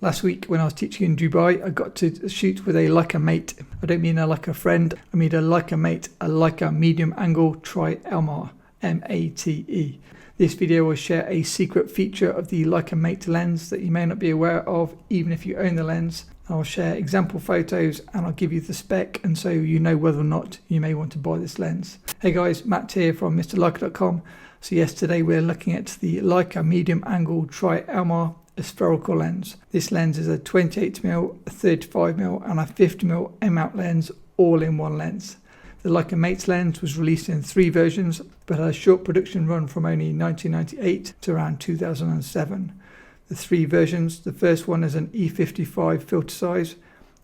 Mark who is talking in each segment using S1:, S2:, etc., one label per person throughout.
S1: Last week when I was teaching in Dubai, I got to shoot with a Leica Mate. I don't mean a Leica friend, I mean a Leica Mate, a Leica medium angle Tri-Elmar, M-A-T-E. This video will share a secret feature of the Leica Mate lens that you may not be aware of even if you own the lens. I'll share example photos and I'll give you the spec, and so you know whether or not you may want to buy this lens. Hey guys, Matt here from MrLeica.com. So yes, today we're looking at the Leica medium angle Tri-Elmar spherical lens. This lens is a 28mm, a 35mm and a 50mm M-mount lens all in one lens. The Leica Mate lens was released in 3 versions but had a short production run from only 1998 to around 2007. The 3 versions, the first one is an E55 filter size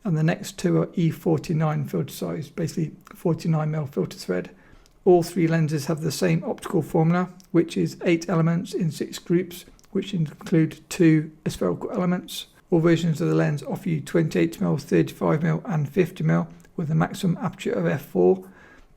S1: and the next 2 are E49 filter size, basically 49mm filter thread. All 3 lenses have the same optical formula, which is 8 elements in 6 groups, which include 2 spherical elements. All versions of the lens offer you 28mm, 35mm and 50mm with a maximum aperture of f4,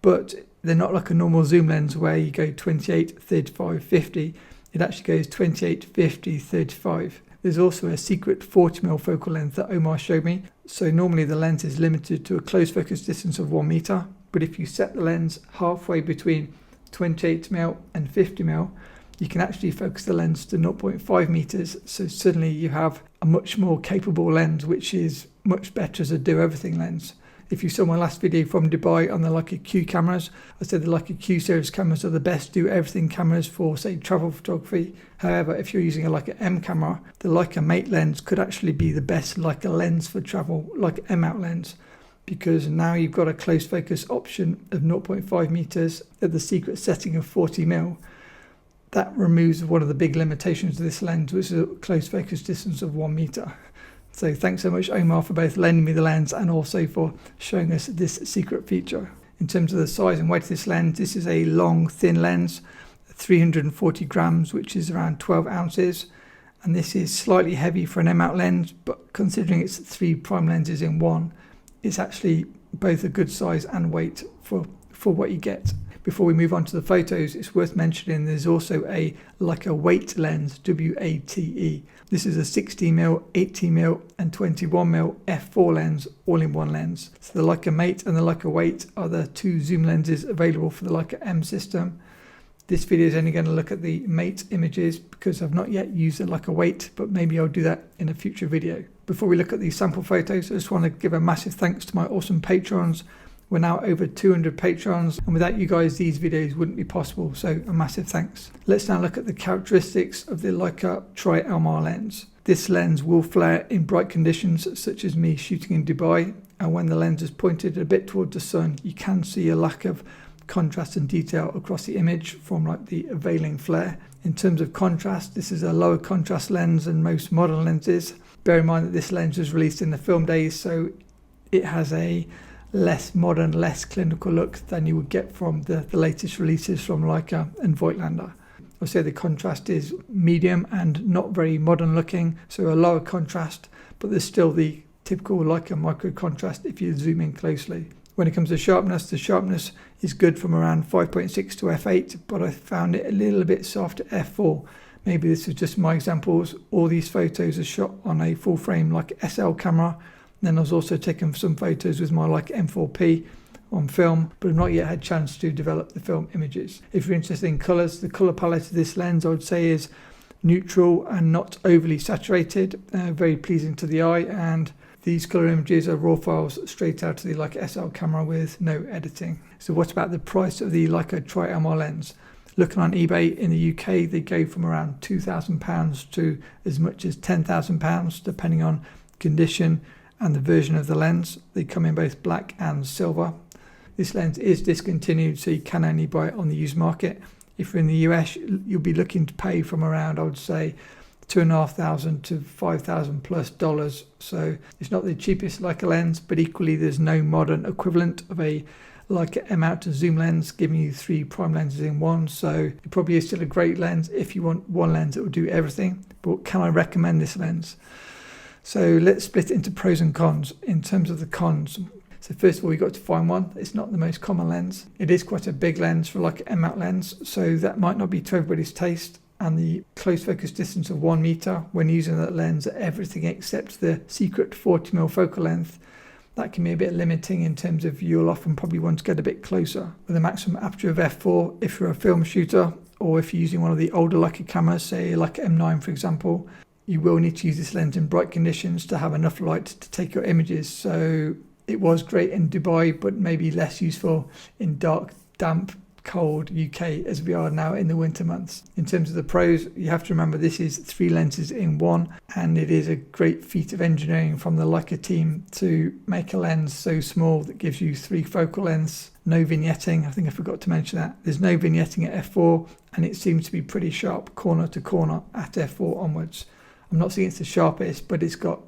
S1: but they're not like a normal zoom lens where you go 28, 35, 50. It actually goes 28, 50, 35. There's also a secret 40mm focal length that Omar showed me. So normally the lens is limited to a close focus distance of 1 meter, but if you set the lens halfway between 28mm and 50mm, you can actually focus the lens to 0.5 meters. So suddenly you have a much more capable lens, which is much better as a do everything lens. If you saw my last video from Dubai on the Leica Q cameras, I said the Leica Q series cameras are the best do everything cameras for, say, travel photography. However, if you're using a Leica M camera, the Leica Mate lens could actually be the best Leica lens for travel, like M-mount lens, because now you've got a close focus option of 0.5 meters at the secret setting of 40mm. That removes one of the big limitations of this lens, which is a close focus distance of 1 meter. So thanks so much, Omar, for both lending me the lens and also for showing us this secret feature. In terms of the size and weight of this lens, this is a long, thin lens, 340 grams, which is around 12 ounces. And this is slightly heavy for an M-mount lens, but considering it's 3 prime lenses in one, it's actually both a good size and weight for what you get. Before we move on to the photos, it's worth mentioning there's also a Leica Weight lens, W-A-T-E. This is a 60mm, 80mm and 21mm f4 lens all in one lens. So the Leica Mate and the Leica Weight are the 2 zoom lenses available for the Leica M system. This video is only going to look at the Mate images because I've not yet used the Leica Weight, but maybe I'll do that in a future video. Before we look at these sample photos, I just want to give a massive thanks to my awesome patrons. We're now over 200 patrons, and without you guys these videos wouldn't be possible, so a massive thanks. Let's now look at the characteristics of the Leica Tri-Elmar lens. This lens will flare in bright conditions such as me shooting in Dubai, and when the lens is pointed a bit towards the sun you can see a lack of contrast and detail across the image from like the veiling flare. In terms of contrast, this is a lower contrast lens than most modern lenses. Bear in mind that this lens was released in the film days, so it has a less modern, less clinical look than you would get from the latest releases from Leica and Voigtlander. I'll say the contrast is medium and not very modern looking, so a lower contrast, but there's still the typical Leica micro contrast if you zoom in closely. When it comes to sharpness, the sharpness is good from around 5.6 to f8, but I found it a little bit soft at f4. Maybe this is just my examples. All these photos are shot on a full frame like SL camera. Then I was also taking some photos with my Leica M4P on film, but I've not yet had a chance to develop the film images. If you're interested in colours, the colour palette of this lens I would say is neutral and not overly saturated, very pleasing to the eye, and these colour images are raw files straight out of the Leica SL camera with no editing. So what about the price of the Leica Tri-Elmar lens? Looking on eBay in the UK, they go from around £2,000 to as much as £10,000 depending on condition and the version of the lens. They come in both black and silver. This lens is discontinued, so you can only buy it on the used market. If you're in the US, you'll be looking to pay from around, I would say, $2,500 to $5,000 plus dollars. So it's not the cheapest Leica lens, but equally there's no modern equivalent of a Leica M-mount zoom lens giving you 3 prime lenses in one. So it probably is still a great lens if you want one lens that will do everything. But can I recommend this lens? So let's split it into pros and cons. In terms of the cons, so first of all, you've got to find one. It's not the most common lens. It is quite a big lens for like an M-mount lens, so that might not be to everybody's taste. and the close focus distance of 1 meter when using that lens at everything except the secret 40mm focal length. That can be a bit limiting in terms of you'll often probably want to get a bit closer. With a maximum aperture of f4 if you're a film shooter, or if you're using one of the older Leica cameras, say like M9 for example, you will need to use this lens in bright conditions to have enough light to take your images. So it was great in Dubai, but maybe less useful in dark, damp, cold UK as we are now in the winter months. In terms of the pros, you have to remember this is 3 lenses in one, and it is a great feat of engineering from the Leica team to make a lens so small that gives you 3 focal lengths, no vignetting. I think I forgot to mention that. There's no vignetting at f4, and it seems to be pretty sharp corner to corner at f4 onwards. I'm not saying it's the sharpest, but it's got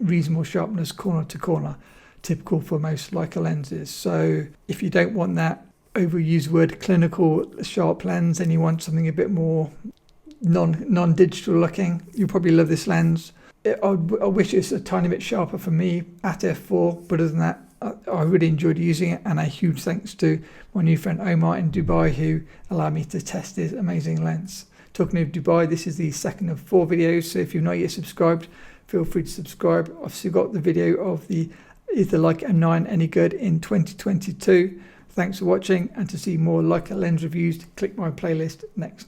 S1: reasonable sharpness corner to corner, typical for most Leica lenses. So if you don't want that overused word clinical sharp lens and you want something a bit more non-digital looking, you'll probably love this lens. I wish it's a tiny bit sharper for me at f4, but other than that, I really enjoyed using it, and a huge thanks to my new friend Omar in Dubai who allowed me to test this amazing lens. Talking of Dubai, this is the second of 4 videos, so if you've not yet subscribed, feel free to subscribe. I've still got the video of the Is the Leica M9 Any Good in 2022. Thanks for watching, and to see more Leica lens reviews, click my playlist next.